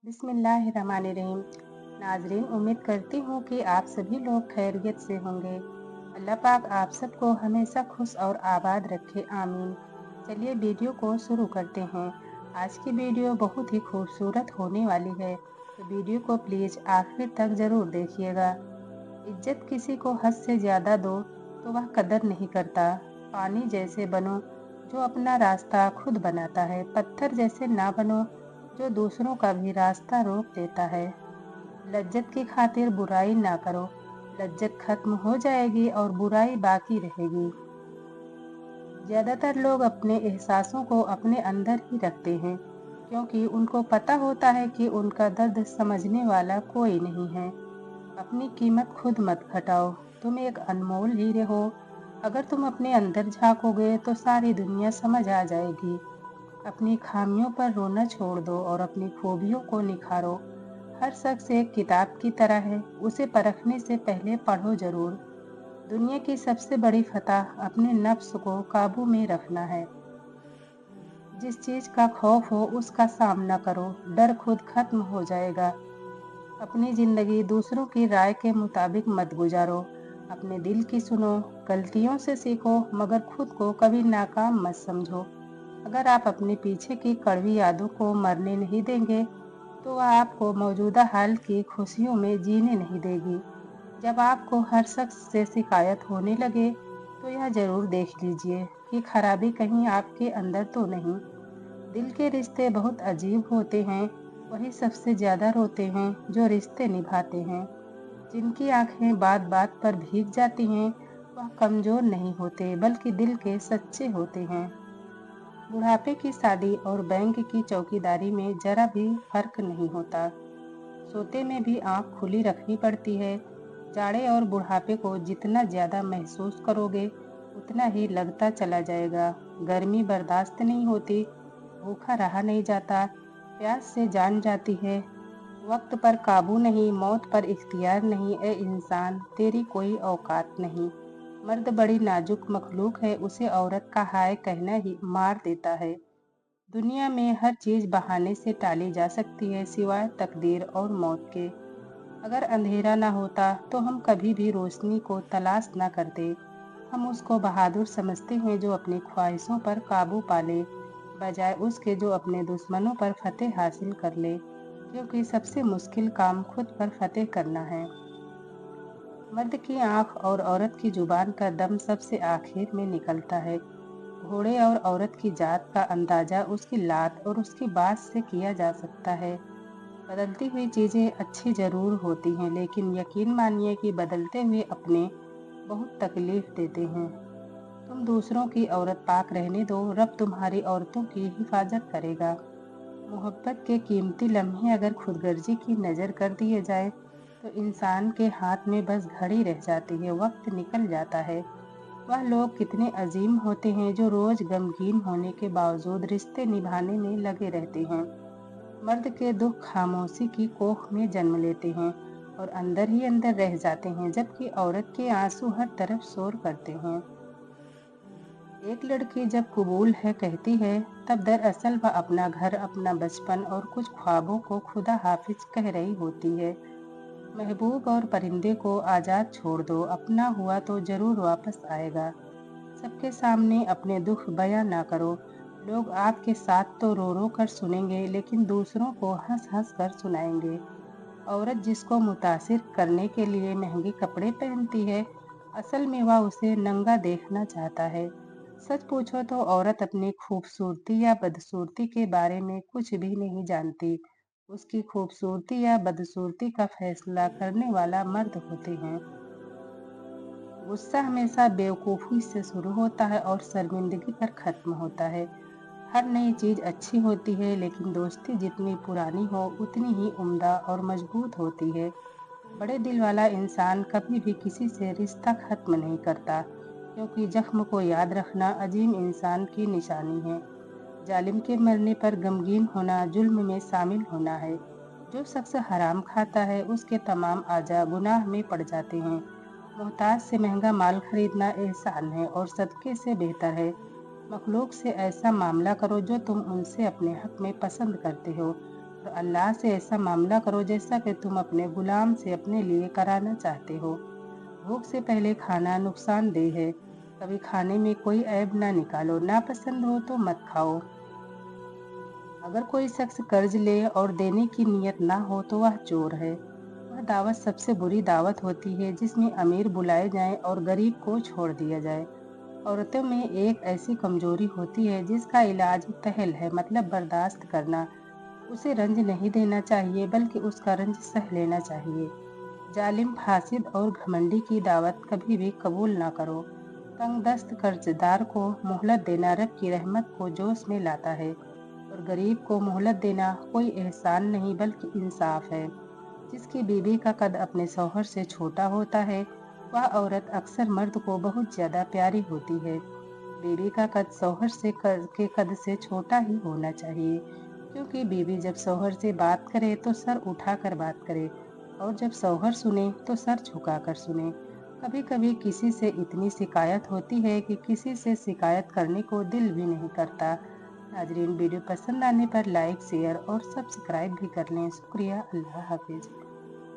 बिस्मिल्लाहिर्रहमानिर्रहीम। नाजरीन, उम्मीद करती हूँ कि आप सभी लोग खैरियत से होंगे। अल्लाह पाक आप सबको हमेशा खुश और आबाद रखे, आमीन। चलिए वीडियो को शुरू करते हैं। आज की वीडियो बहुत ही खूबसूरत होने वाली है, तो वीडियो को प्लीज़ आखिर तक ज़रूर देखिएगा। इज्जत किसी को हद से ज़्यादा दो तो वह कदर नहीं करता। पानी जैसे बनो जो अपना रास्ता खुद बनाता है, पत्थर जैसे ना बनो जो दूसरों का भी रास्ता रोक देता है। लज्जत की खातिर बुराई ना करो, लज्जत खत्म हो जाएगी और बुराई बाकी रहेगी। ज्यादातर लोग अपने एहसासों को अपने अंदर ही रखते हैं, क्योंकि उनको पता होता है कि उनका दर्द समझने वाला कोई नहीं है। अपनी कीमत खुद मत घटाओ, तुम एक अनमोल हीरे हो। अगर तुम अपने अंदर झांकोगे तो सारी दुनिया समझ आ जाएगी। अपनी खामियों पर रोना छोड़ दो और अपनी खूबियों को निखारो। हर शख्स एक किताब की तरह है, उसे परखने से पहले पढ़ो जरूर। दुनिया की सबसे बड़ी फतह अपने नफ्स को काबू में रखना है। जिस चीज का खौफ हो उसका सामना करो, डर खुद खत्म हो जाएगा। अपनी जिंदगी दूसरों की राय के मुताबिक मत गुजारो, अपने दिल की सुनो। गलतियों से सीखो, मगर खुद को कभी नाकाम मत समझो। अगर आप अपने पीछे की कड़वी यादों को मरने नहीं देंगे, तो वह आपको मौजूदा हाल की खुशियों में जीने नहीं देगी। जब आपको हर शख्स से शिकायत होने लगे, तो यह जरूर देख लीजिए कि खराबी कहीं आपके अंदर तो नहीं। दिल के रिश्ते बहुत अजीब होते हैं, वही सबसे ज्यादा रोते हैं जो रिश्ते निभाते हैं। जिनकी आंखें बात बात पर भीग जाती हैं, वह कमजोर नहीं होते बल्कि दिल के सच्चे होते हैं। बुढ़ापे की शादी और बैंक की चौकीदारी में जरा भी फर्क नहीं होता। सोते में भी आंख खुली रखनी पड़ती है। जाड़े और बुढ़ापे को जितना ज्यादा महसूस करोगे, उतना ही लगता चला जाएगा। गर्मी बर्दाश्त नहीं होती, भूखा रहा नहीं जाता, प्यास से जान जाती है। वक्त पर काबू नहीं, मौत पर इख्तियार नहीं। ए इंसान, तेरी कोई औकात नहीं। मर्द बड़ी नाजुक मखलूक है, उसे औरत का हाय कहना ही मार देता है। दुनिया में हर चीज बहाने से टाली जा सकती है, सिवाय तकदीर और मौत के। अगर अंधेरा ना होता तो हम कभी भी रोशनी को तलाश ना करते। हम उसको बहादुर समझते हैं जो अपनी ख्वाहिशों पर काबू पा ले, बजाय उसके जो अपने दुश्मनों पर फतेह हासिल कर ले। क्योंकि सबसे मुश्किल काम खुद पर फतेह करना है। मर्द की आंख और औरत की जुबान का दम सबसे आखिर में निकलता है। घोड़े और औरत की जात का अंदाजा उसकी लात और उसकी बात से किया जा सकता है। बदलती हुई चीजें अच्छी जरूर होती हैं, लेकिन यकीन मानिए कि बदलते हुए अपने बहुत तकलीफ देते हैं। तुम दूसरों की औरत पाक रहने दो, रब तुम्हारी औरतों की हिफाजत करेगा। मोहब्बत के कीमती लम्हे अगर खुदगर्जी की नज़र कर दिए जाए, तो इंसान के हाथ में बस घड़ी रह जाती है, वक्त निकल जाता है। वह लोग कितने अजीम होते हैं जो रोज गमगीन होने के बावजूद रिश्ते निभाने में लगे रहते हैं। मर्द के दुख खामोशी की कोख में जन्म लेते हैं और अंदर ही अंदर रह जाते हैं, जबकि औरत के आंसू हर तरफ शोर करते हैं। एक लड़की जब कबूल है कहती है, तब दरअसल वह अपना घर, अपना बचपन और कुछ ख्वाबों को खुदा हाफिज कह रही होती है। महबूब और परिंदे को आजाद छोड़ दो, अपना हुआ तो जरूर वापस आएगा। सबके सामने अपने दुख बयां ना करो। लोग आपके साथ तो रो रो कर सुनेंगे, लेकिन दूसरों को हंस हंस कर सुनाएंगे। औरत जिसको मुतासिर करने के लिए महंगे कपड़े पहनती है, असल में वह उसे नंगा देखना चाहता है। सच पूछो तो औरत अपनी खूबसूरती या बदसूरती के बारे में कुछ भी नहीं जानती। उसकी खूबसूरती या बदसूरती का फैसला करने वाला मर्द होते हैं। गुस्सा हमेशा बेवकूफ़ी से शुरू होता है और शर्मिंदगी पर खत्म होता है। हर नई चीज अच्छी होती है, लेकिन दोस्ती जितनी पुरानी हो उतनी ही उम्दा और मजबूत होती है। बड़े दिल वाला इंसान कभी भी किसी से रिश्ता खत्म नहीं करता, क्योंकि जख्म को याद रखना अजीम इंसान की निशानी है। जालिम के मरने पर गमगीन होना जुल्म में शामिल होना है। जो शख्स हराम खाता है उसके तमाम आजा गुनाह में पड़ जाते हैं। मोहताज से महंगा माल खरीदना एहसान है और सदके से बेहतर है। मखलूक से ऐसा मामला करो जो तुम उनसे अपने हक में पसंद करते हो। और अल्लाह से ऐसा मामला करो जैसा कि तुम अपने गुलाम से अपने लिए कराना चाहते हो। भूख से पहले खाना नुकसानदेह है। कभी खाने में कोई ऐब ना निकालो, नापसंद हो तो मत खाओ। अगर कोई शख्स कर्ज ले और देने की नीयत ना हो तो वह चोर है। वह दावत सबसे बुरी दावत होती है जिसमें अमीर बुलाए जाएं और गरीब को छोड़ दिया जाए। औरतों में एक ऐसी कमजोरी होती है जिसका इलाज तहल है, मतलब बर्दाश्त करना। उसे रंज नहीं देना चाहिए बल्कि उसका रंज सह लेना चाहिए। जालिम, फासिद और घमंडी की दावत कभी भी कबूल ना करो। तंग दस्त कर्जदार को मोहलत देना रब की रहमत को जोश में लाता है और गरीब को मोहलत देना कोई एहसान नहीं बल्कि इंसाफ है। जिसकी बीवी का कद अपने शौहर से छोटा होता है वह औरत अक्सर मर्द को बहुत ज्यादा प्यारी होती है। बीवी का कद शौहर के कद से छोटा ही होना चाहिए, क्योंकि बीवी जब शौहर से बात करे तो सर उठाकर बात करे और जब शौहर सुने तो सर झुकाकर सुने। कभी कभी किसी से इतनी शिकायत होती है कि किसी से शिकायत करने को दिल भी नहीं करता। नाजरीन, वीडियो पसंद आने पर लाइक, शेयर और सब्सक्राइब भी कर लें। शुक्रिया। अल्लाह हाफिज।